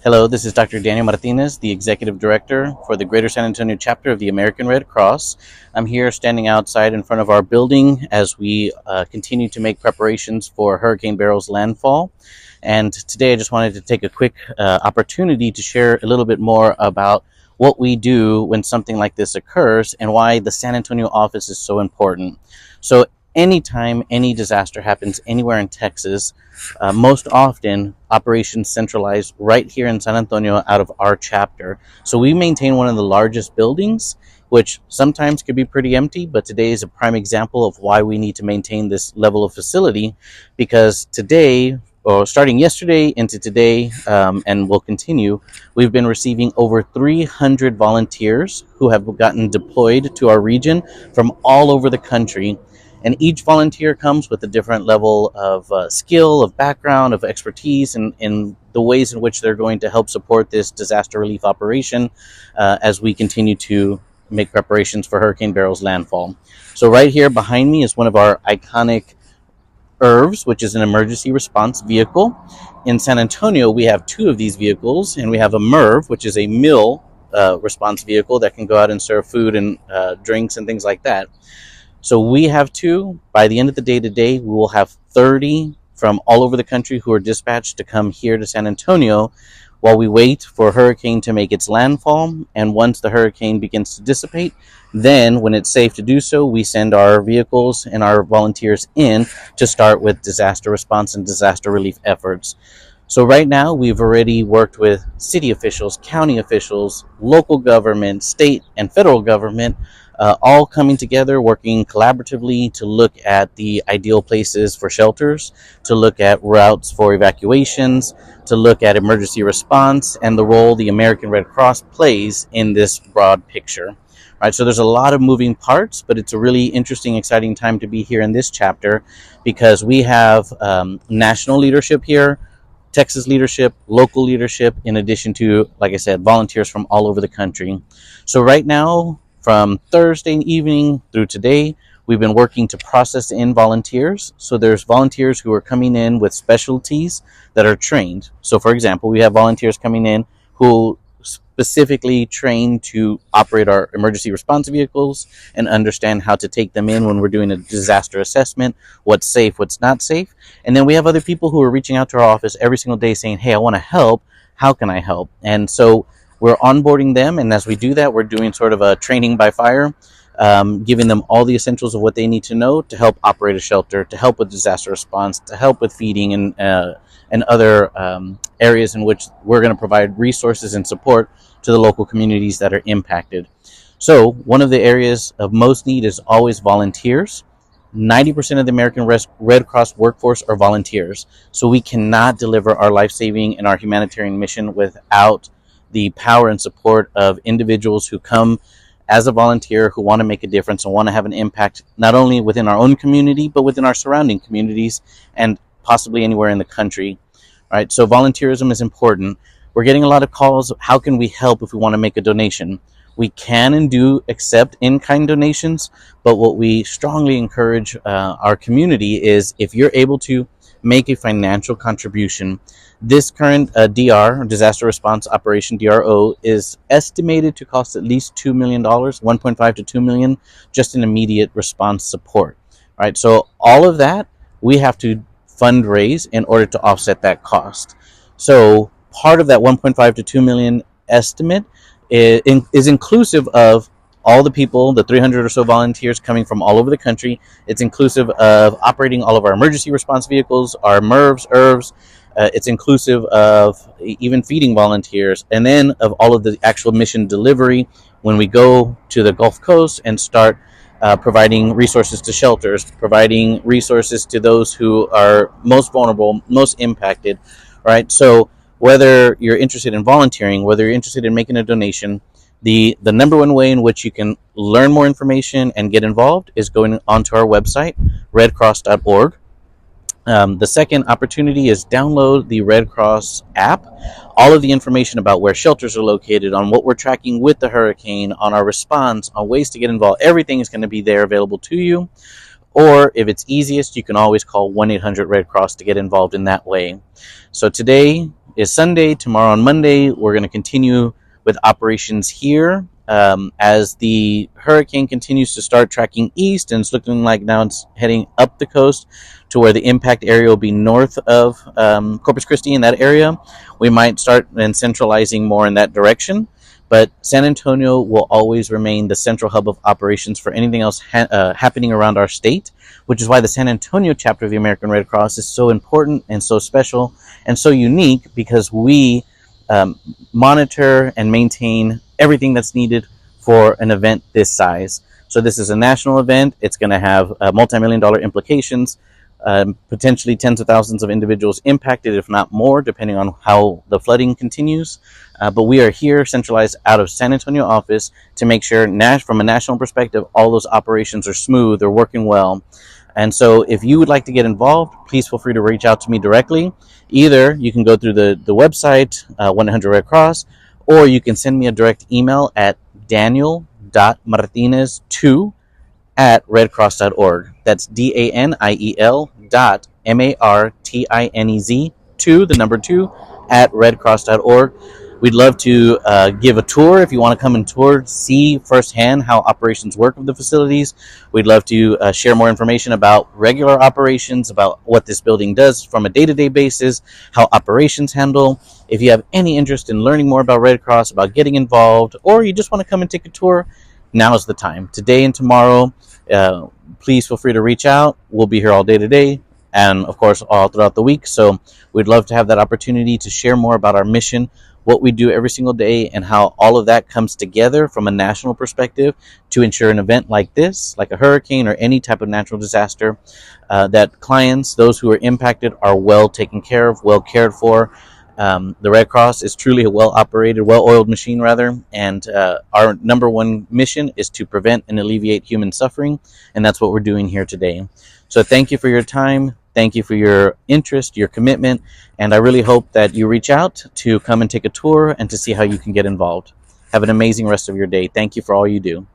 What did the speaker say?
Hello, this is Dr. Daniel Martinez, the Executive Director for the Greater San Antonio chapter of the American Red Cross. I'm here standing outside in front of our building as we continue to make preparations for Hurricane Beryl's landfall. And today I just wanted to take a quick opportunity to share a little bit more about what we do when something like this occurs and why the San Antonio office is so important. So anytime any disaster happens anywhere in Texas, most often operations centralized right here in San Antonio out of our chapter. So we maintain one of the largest buildings, which sometimes could be pretty empty, but today is a prime example of why we need to maintain this level of facility, because today, or starting yesterday into today, and will continue, we've been receiving over 300 volunteers who have gotten deployed to our region from all over the country. And each volunteer comes with a different level of skill, of background, of expertise, and in the ways in which they're going to help support this disaster relief operation as we continue to make preparations for Hurricane Beryl's landfall. So right here behind me is one of our iconic ERVs, which is an emergency response vehicle. In San Antonio, we have two of these vehicles, and we have a MERV, which is a meal response vehicle that can go out and serve food and drinks and things like that. So we have two. By the end of the day today, we will have 30 from all over the country who are dispatched to come here to San Antonio while we wait for a hurricane to make its landfall. And once the hurricane begins to dissipate, then when it's safe to do so, we send our vehicles and our volunteers in to start with disaster response and disaster relief efforts. So right now, we've already worked with city officials, county officials, local government, state and federal government, all coming together, working collaboratively to look at the ideal places for shelters, to look at routes for evacuations, to look at emergency response and the role the American Red Cross plays in this broad picture. All right, so there's a lot of moving parts, but it's a really interesting, exciting time to be here in this chapter because we have national leadership here, Texas leadership, local leadership, in addition to, like I said, volunteers from all over the country. So right now, from Thursday evening through today, we've been working to process in volunteers. So there's volunteers who are coming in with specialties that are trained. So for example, we have volunteers coming in who specifically train to operate our emergency response vehicles and understand how to take them in when we're doing a disaster assessment, what's safe, what's not safe. And then we have other people who are reaching out to our office every single day saying, hey, I want to help. How can I help? And so we're onboarding them, and as we do that, we're doing sort of a training by fire, giving them all the essentials of what they need to know to help operate a shelter, to help with disaster response, to help with feeding and other areas in which we're going to provide resources and support to the local communities that are impacted. So one of the areas of most need is always volunteers. 90% of the American Red Cross workforce are volunteers. So we cannot deliver our life-saving and our humanitarian mission without the power and support of individuals who come as a volunteer, who want to make a difference and want to have an impact not only within our own community, but within our surrounding communities and possibly anywhere in the country. All right, so volunteerism is important. We're getting a lot of calls. How can we help if we want to make a donation? We can and do accept in-kind donations, but what we strongly encourage our community is if you're able to make a financial contribution. This current DR, Disaster Response Operation DRO, is estimated to cost at least $2 million, 1.5 to 2 million, just in immediate response support. All right, so all of that we have to fundraise in order to offset that cost. So part of that 1.5 to 2 million estimate is inclusive of all the people, the 300 or so volunteers coming from all over the country. It's inclusive of operating all of our emergency response vehicles, our MERVs, ERVs. It's inclusive of even feeding volunteers, and then of all of the actual mission delivery when we go to the Gulf Coast and start providing resources to shelters, providing resources to those who are most vulnerable, most impacted, right? So whether you're interested in volunteering, whether you're interested in making a donation, the number one way in which you can learn more information and get involved is going onto our website, redcross.org. The second opportunity is download the Red Cross app. All of the information about where shelters are located, on what we're tracking with the hurricane, on our response, on ways to get involved, everything is going to be there available to you. Or if it's easiest, you can always call 1-800-RED-CROSS to get involved in that way. So today, is Sunday. Tomorrow on Monday, we're going to continue with operations here as the hurricane continues to start tracking east, and it's looking like now it's heading up the coast to where the impact area will be north of Corpus Christi in that area. We might start then centralizing more in that direction. But San Antonio will always remain the central hub of operations for anything else happening around our state, which is why the San Antonio chapter of the American Red Cross is so important and so special and so unique, because we monitor and maintain everything that's needed for an event this size. So this is a national event. It's going to have multi-million-dollar implications, potentially tens of thousands of individuals impacted, if not more, depending on how the flooding continues. But we are here centralized out of San Antonio office to make sure from a national perspective, all those operations are smooth, they're working well. And so if you would like to get involved, please feel free to reach out to me directly. Either you can go through the website, 100 Red Cross, or you can send me a direct email at daniel.martinez2@redcross.org. That's DANIEL.MARTINEZ2, the number 2, at redcross.org. We'd love to give a tour if you want to come and tour, see firsthand how operations work of the facilities. We'd love to share more information about regular operations, about what this building does from a day-to-day basis, how operations handle. If you have any interest in learning more about Red Cross, about getting involved, or you just want to come and take a tour, now's the time. Today and tomorrow, please feel free to reach out. We'll be here all day today, and of course all throughout the week. So we'd love to have that opportunity to share more about our mission, what we do every single day, and how all of that comes together from a national perspective to ensure an event like this, like a hurricane or any type of natural disaster, that clients, those who are impacted, are well taken care of, well cared for. The Red Cross is truly a well-operated, well-oiled machine, rather, and our number one mission is to prevent and alleviate human suffering, and that's what we're doing here today. So thank you for your time. Thank you for your interest, your commitment, and I really hope that you reach out to come and take a tour and to see how you can get involved. Have an amazing rest of your day. Thank you for all you do.